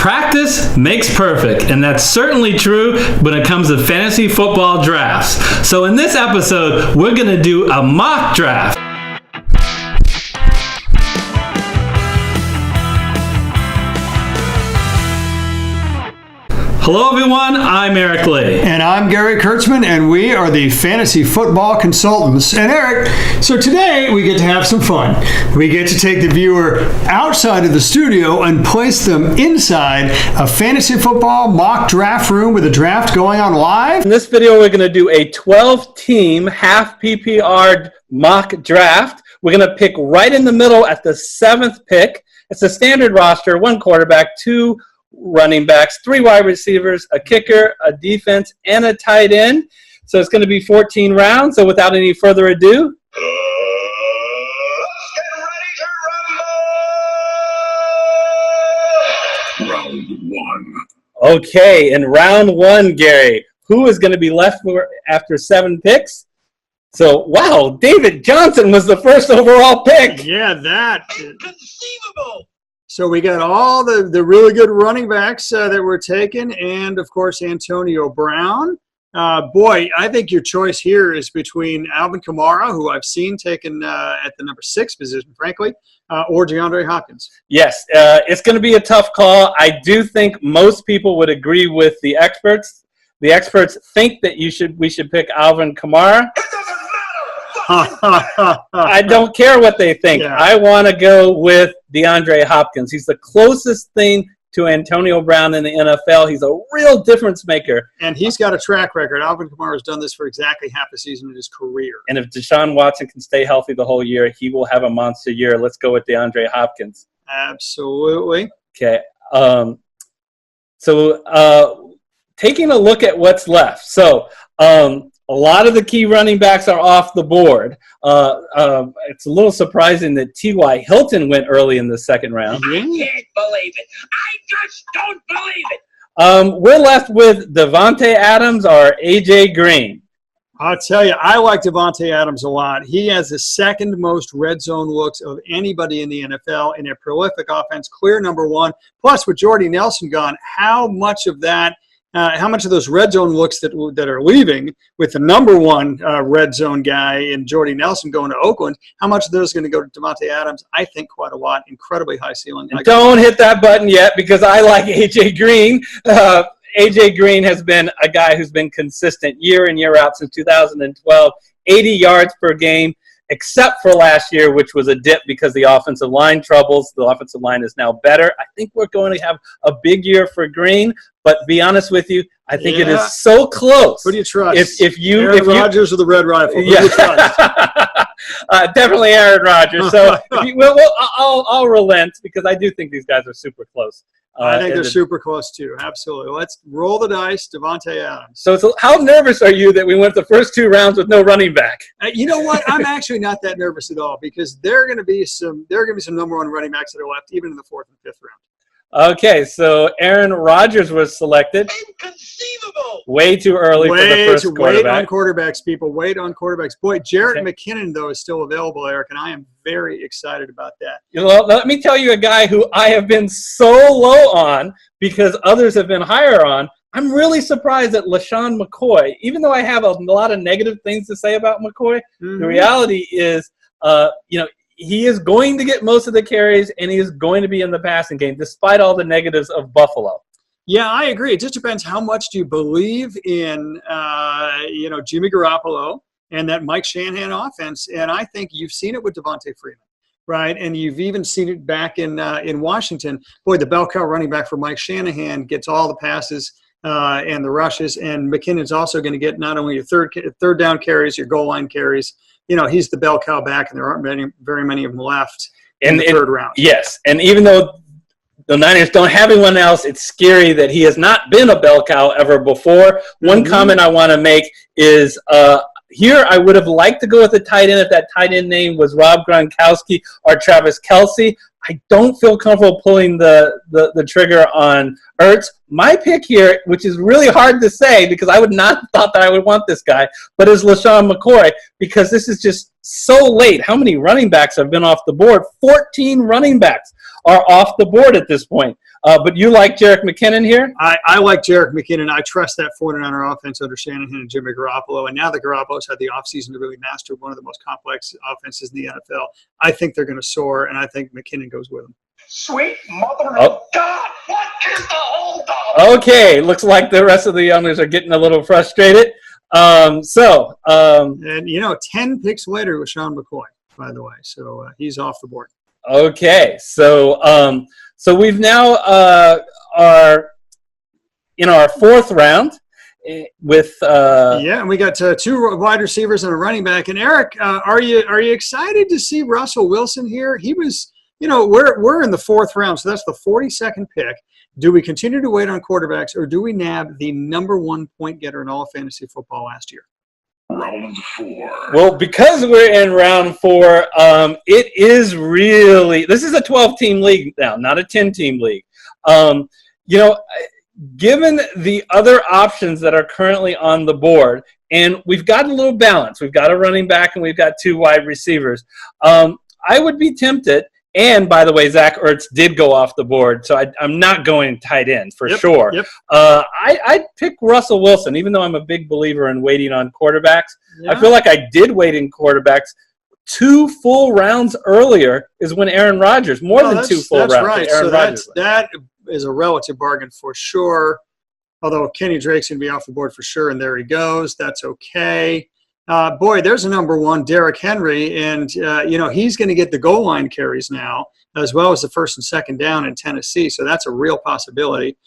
Practice makes perfect, and that's certainly true when it comes to fantasy football drafts. So in this episode, we're going to do a mock draft. Hello everyone, I'm Eric Lee. And I'm Gary Kurtzman, and we are the Fantasy Football Consultants. And Eric, so today we get to have some fun. We get to take the viewer outside of the studio and place them inside a fantasy football mock draft room with a draft going on live. In this video, we're going to do a 12-team half PPR mock draft. We're going to pick right in the middle at the 7th pick. It's a standard roster, 1 quarterback, 2 running backs, 3 wide receivers, a kicker, a defense, and a tight end. So it's going to be 14 rounds. So without any further ado, Get ready to rumble! Round 1. Okay, in round 1, Gary, who is going to be left after 7 picks? So, wow, David Johnson was the first overall pick. Yeah, that. Inconceivable! So we got all the really good running backs that were taken, and, of course, Antonio Brown. Boy, I think your choice here is between Alvin Kamara, who I've seen taken at the number 6 position, frankly, or DeAndre Hopkins. Yes, it's going to be a tough call. I do think most people would agree with the experts. The experts think that we should pick Alvin Kamara. It doesn't matter! I don't care what they think. Yeah. I want to go with DeAndre Hopkins. He's the closest thing to Antonio Brown in the NFL. He's a real difference maker. And he's got a track record. Alvin Kamara has done this for exactly half a season in his career. And if Deshaun Watson can stay healthy the whole year, he will have a monster year. Let's go with DeAndre Hopkins. Absolutely. Okay. So taking a look at what's left. So a lot of the key running backs are off the board. It's a little surprising that T.Y. Hilton went early in the 2nd round. I can't believe it. I just don't believe it. We're left with Devontae Adams or A.J. Green. I'll tell you, I like Devontae Adams a lot. He has the 2nd most red zone looks of anybody in the NFL in a prolific offense, clear number 1. Plus, with Jordy Nelson gone, how much of those red zone looks that are leaving with the number 1 red zone guy in Jordy Nelson going to Oakland, how much of those are going to go to Devontae Adams? I think quite a lot. Incredibly high ceiling. And don't hit that button yet because I like A.J. Green. A.J. Green has been a guy who's been consistent year in, year out since 2012, 80 yards per game, except for last year, which was a dip because the offensive line troubles. The offensive line is now better. I think we're going to have a big year for Green, but be honest with you, I think it is so close. Who do you trust? Aaron Rodgers or the Red Rifle? Who do you trust? Definitely Aaron Rodgers. So I'll relent because I do think these guys are super close. I think they're super close too. Absolutely. Let's roll the dice, Devontae Adams. So how nervous are you that we went the first 2 rounds with no running back? You know what? I'm actually not that nervous at all because there are going to be some number 1 running backs that are left even in the 4th and 5th round. Okay, so Aaron Rodgers was selected. Inconceivable! Way too early for the first quarterback. Wait on quarterbacks, people. Wait on quarterbacks. Boy, Jarrett McKinnon, though, is still available, Eric, and I am very excited about that. You know, let me tell you a guy who I have been so low on because others have been higher on. I'm really surprised at LaShawn McCoy. Even though I have a lot of negative things to say about McCoy, the reality is, he is going to get most of the carries, and he is going to be in the passing game, despite all the negatives of Buffalo. Yeah, I agree. It just depends how much do you believe in, Jimmy Garoppolo and that Mike Shanahan offense. And I think you've seen it with Devontae Freeman, right? And you've even seen it back in Washington. Boy, the bell cow running back for Mike Shanahan gets all the passes and the rushes, and McKinnon's also going to get not only your third down carries, your goal line carries. He's the bell cow back, and there aren't very many of them left in the 3rd round. Yes, and even though the Niners don't have anyone else, it's scary that he has not been a bell cow ever before. One comment I want to make is here I would have liked to go with a tight end if that tight end name was Rob Gronkowski or Travis Kelce. I don't feel comfortable pulling the trigger on Ertz. My pick here, which is really hard to say because I would not thought that I would want this guy, but is LaShawn McCoy because this is just so late. How many running backs have been off the board? 14 running backs are off the board at this point. But you like Jerick McKinnon here? I like Jerick McKinnon. I trust that 49er offense under Shanahan and Jimmy Garoppolo. And now that Garoppolo's had the offseason to really master one of the most complex offenses in the NFL, I think they're going to soar, and I think McKinnon goes with them. Sweet mother of God, what is the holdup? Okay, looks like the rest of the youngsters are getting a little frustrated. And 10 picks later with Sean McCoy, by the way. So he's off the board. Okay, so we've now are in our fourth round with and we got 2 wide receivers and a running back. And Eric, are you excited to see Russell Wilson here? He was, we're in the 4th round, so that's the 42nd pick. Do we continue to wait on quarterbacks, or do we nab the number 1 point getter in all of fantasy football last year? Round 4. Well, because we're in round 4, it is really – this is a 12-team league now, not a 10-team league. Given the other options that are currently on the board, and we've got a little balance. We've got a running back and we've got 2 wide receivers. I would be tempted – and, by the way, Zach Ertz did go off the board, so I'm not going tight end for sure. Yep. I'd pick Russell Wilson, even though I'm a big believer in waiting on quarterbacks. Yeah. I feel like I did wait in quarterbacks 2 full rounds earlier is when Aaron Rodgers, more than 2 full rounds. That's right. Aaron So that is a relative bargain for sure, although Kenny Drake's going to be off the board for sure, and there he goes. That's okay. There's a number 1, Derrick Henry, and, he's going to get the goal line carries now, as well as the 1st and 2nd down in Tennessee, so that's a real possibility.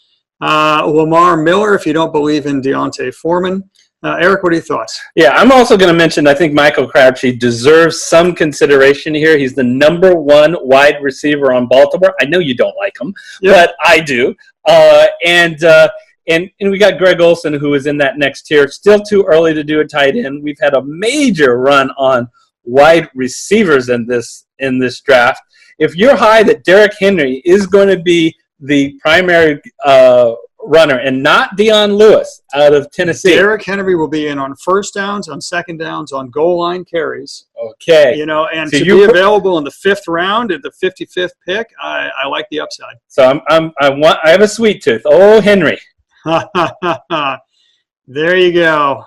Lamar Miller, if you don't believe in Deontay Foreman. Eric, what are your thoughts? Yeah, I'm also going to mention I think Michael Crabtree deserves some consideration here. He's the number 1 wide receiver on Baltimore. I know you don't like him, but I do. And we got Greg Olsen, who is in that next tier. Still too early to do a tight end. We've had a major run on wide receivers in this draft. If you're high that Derrick Henry is going to be the primary runner and not Dion Lewis out of Tennessee. Derrick Henry will be in on 1st downs, on 2nd downs, on goal line carries. Okay. And so to be available in the 5th round at the 55th pick, I like the upside. So I have a sweet tooth. Oh, Henry. There you go.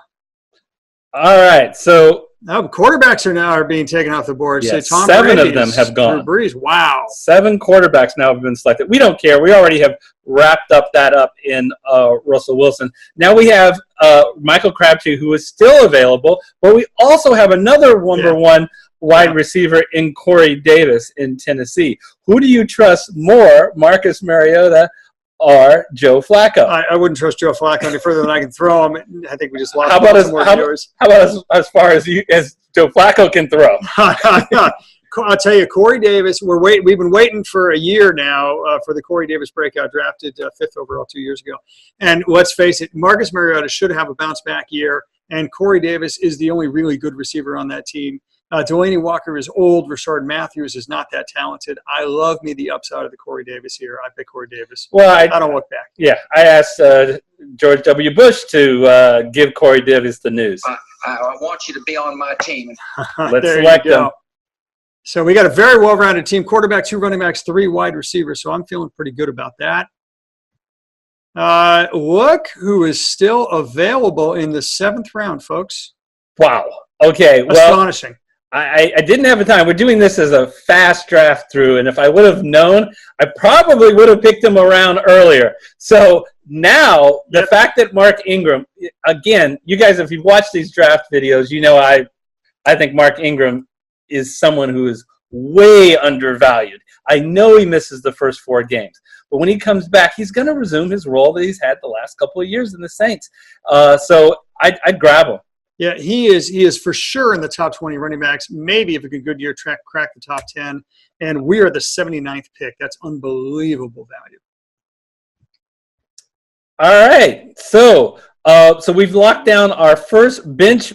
All right, so quarterbacks are being taken off the board. Yeah, so Tom 7 Brady of them have gone. Drew Brees, wow. 7 quarterbacks now have been selected. We don't care. We already have wrapped up in Russell Wilson. Now we have Michael Crabtree, who is still available, but we also have another number 1 wide receiver in Corey Davis in Tennessee. Who do you trust more, Marcus Mariota or Joe Flacco? I wouldn't trust Joe Flacco any further than I can throw him. I think we just lost How about as far as Joe Flacco can throw? I'll tell you, Corey Davis, we've been waiting for a year now for the Corey Davis breakout, drafted 5th overall 2 years ago. And let's face it, Marcus Mariota should have a bounce-back year, and Corey Davis is the only really good receiver on that team. Delaney Walker is old. Rashard Matthews is not that talented. I love me the upside of the Corey Davis here. I pick Corey Davis. Well, I don't look back. Yeah, I asked George W. Bush to give Corey Davis the news. I want you to be on my team. Let's select them. So we got a very well-rounded team. Quarterback, 2 running backs, 3 wide receivers. So I'm feeling pretty good about that. Look who is still available in the 7th round, folks. Wow. Okay. Well, astonishing. I didn't have the time. We're doing this as a fast draft through, and if I would have known, I probably would have picked him around earlier. So now the fact that Mark Ingram, again, you guys, if you've watched these draft videos, I think Mark Ingram is someone who is way undervalued. I know he misses the first 4 games, but when he comes back, he's going to resume his role that he's had the last couple of years in the Saints. So I'd grab him. Yeah, he is for sure in the top 20 running backs. Maybe if a good year crack the top 10. And we are the 79th pick. That's unbelievable value. All right. So we've locked down our first bench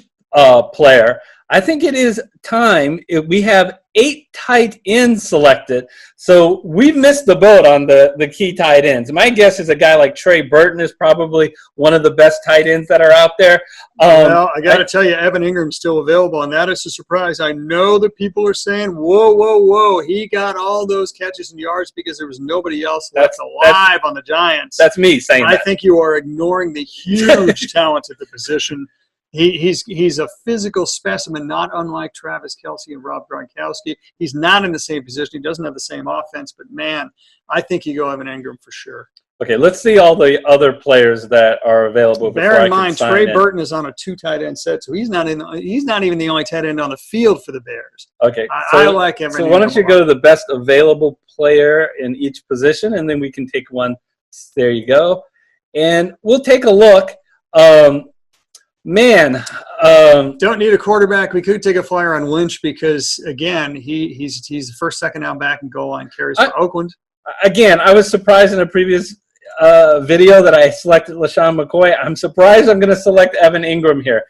player. I think it is time. We have 8 tight ends selected. So we missed the boat on the key tight ends. My guess is a guy like Trey Burton is probably one of the best tight ends that are out there. Well, I got to tell you, Evan Ingram's still available, and that is a surprise. I know that people are saying, whoa, whoa, whoa, he got all those catches and yards because there was nobody else left alive on the Giants. That's me saying that. I think you are ignoring the huge talent at the position. He's a physical specimen, not unlike Travis Kelce and Rob Gronkowski. He's not in the same position. He doesn't have the same offense, but, man, I think you go Evan Ingram for sure. Okay, let's see all the other players that are available. Bear in mind, Trey Burton is on a 2 tight end set, so he's not even the only tight end on the field for the Bears. Okay, I like Evan. So why don't you go to the best available player in each position, and then we can take one. There you go, and we'll take a look. Don't need a quarterback. We could take a flyer on Lynch because, again, he's the first, second down back and goal line carries for Oakland. Again, I was surprised in a previous video that I selected LaShawn McCoy. I'm surprised I'm going to select Evan Ingram here.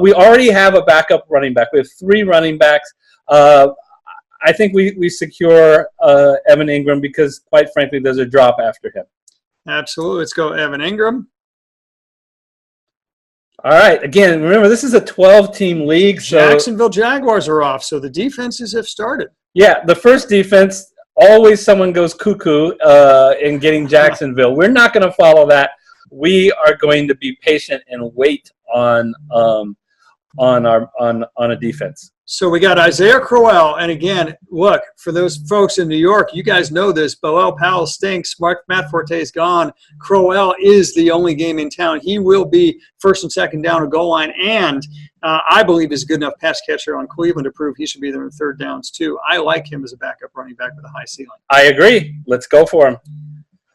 We already have a backup running back. We have 3 running backs. I think we secure Evan Ingram because, quite frankly, there's a drop after him. Absolutely. Let's go Evan Ingram. All right. Again, remember, this is a 12-team league. So Jacksonville Jaguars are off, so the defenses have started. Yeah, the first defense, always someone goes cuckoo in getting Jacksonville. We're not going to follow that. We are going to be patient and wait on a defense. So we got Isaiah Crowell, and again, look, for those folks in New York, you guys know this. Bilal Powell stinks. Matt Forte is gone. Crowell is the only game in town. He will be first and second down or goal line, and I believe is a good enough pass catcher on Cleveland to prove he should be there in third downs too. I like him as a backup running back with a high ceiling. I agree. Let's go for him.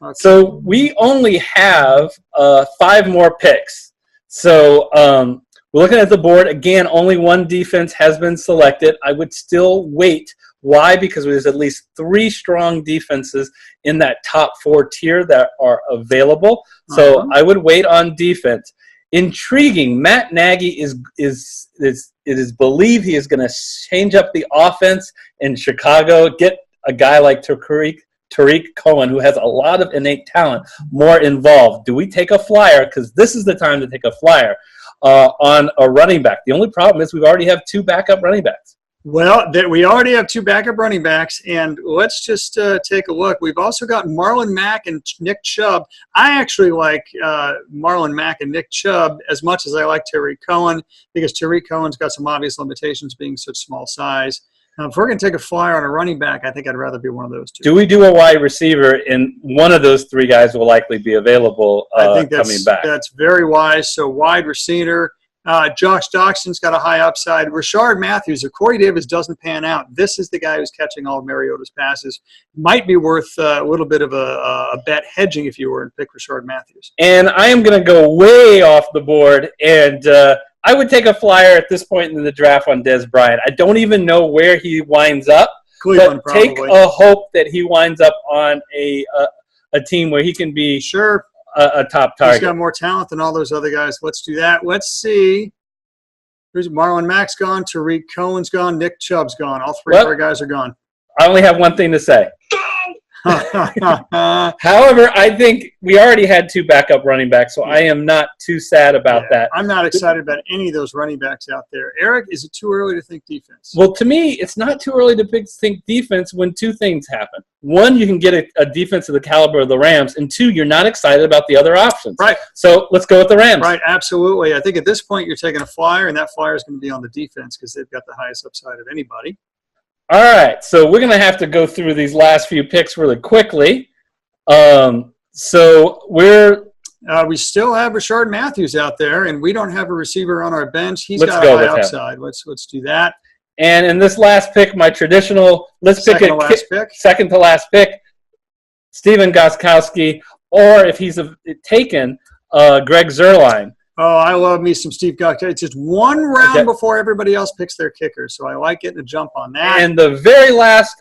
Okay. So we only have 5 more picks. So we're looking at the board. Again, only 1 defense has been selected. I would still wait. Why? Because there's at least 3 strong defenses in that top 4 tier that are available. So I would wait on defense. Intriguing. Matt Nagy it is believed he is going to change up the offense in Chicago, get a guy like Tariq Cohen, who has a lot of innate talent, more involved. Do we take a flyer? Because this is the time to take a flyer on a running back. The only problem is we already have 2 backup running backs. Well, we already have 2 backup running backs, and let's just take a look. We've also got Marlon Mack and Nick Chubb. I actually like Marlon Mack and Nick Chubb as much as I like Tariq Cohen because Tariq Cohen's got some obvious limitations being such small size. If we're going to take a flyer on a running back, I think I'd rather be one of those 2. Do we do a wide receiver? And one of those 3 guys will likely be available I think coming back. That's very wise. So wide receiver. Josh Doxson's got a high upside. Rashard Matthews, if Corey Davis doesn't pan out, this is the guy who's catching all of Mariota's passes. Might be worth a little bit of a bet hedging if you were to pick Rashard Matthews. And I am going to go way off the board, and I would take a flyer at this point in the draft on Dez Bryant. I don't even know where he winds up. Cleveland, but probably. Take a hope that he winds up on a team where he can be sure a top target. He's got more talent than all those other guys. Let's do that. Let's see. Here's Marlon Mack's gone. Tariq Cohen's gone. Nick Chubb's gone. All 3 of our guys are gone. I only have one thing to say. However, I think we already had 2 backup running backs, so I am not too sad about that. I'm not excited about any of those running backs out there. Eric, is it too early to think defense? Well, to me, it's not too early to think defense when 2 things happen. 1, you can get a defense of the caliber of the Rams, and 2, you're not excited about the other options. Right. So let's go with the Rams. Right, absolutely. I think at this point you're taking a flyer, and that flyer is going to be on the defense because they've got the highest upside of anybody. All right, so we're going to have to go through these last few picks really quickly. So we still have Rashard Matthews out there, and we don't have a receiver on our bench. He's Let's got go a high with upside. him. Let's do that. And in this last pick, my traditional, second to last pick, Steven Gostkowski, or if he's taken, Greg Zuerlein. Oh, I love me some Steve Gostkowski. It's just 1 round before everybody else picks their kicker, so I like getting a jump on that. And the very last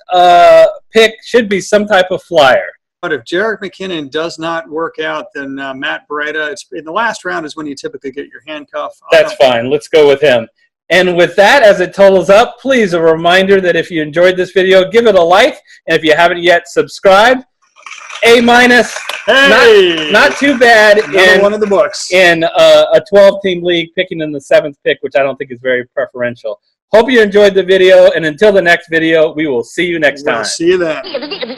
pick should be some type of flyer. But if Jerick McKinnon does not work out, then Matt Breida, in the last round is when you typically get your handcuff. That's fine. Let's go with him. And with that, as it totals up, please, a reminder that if you enjoyed this video, give it a like. And if you haven't yet, subscribe. A-. Hey! Not too bad. Another one of the books. In a 12-team league, picking in the 7th pick, which I don't think is very preferential. Hope you enjoyed the video. And until the next video, we will see you next time. We'll see you then.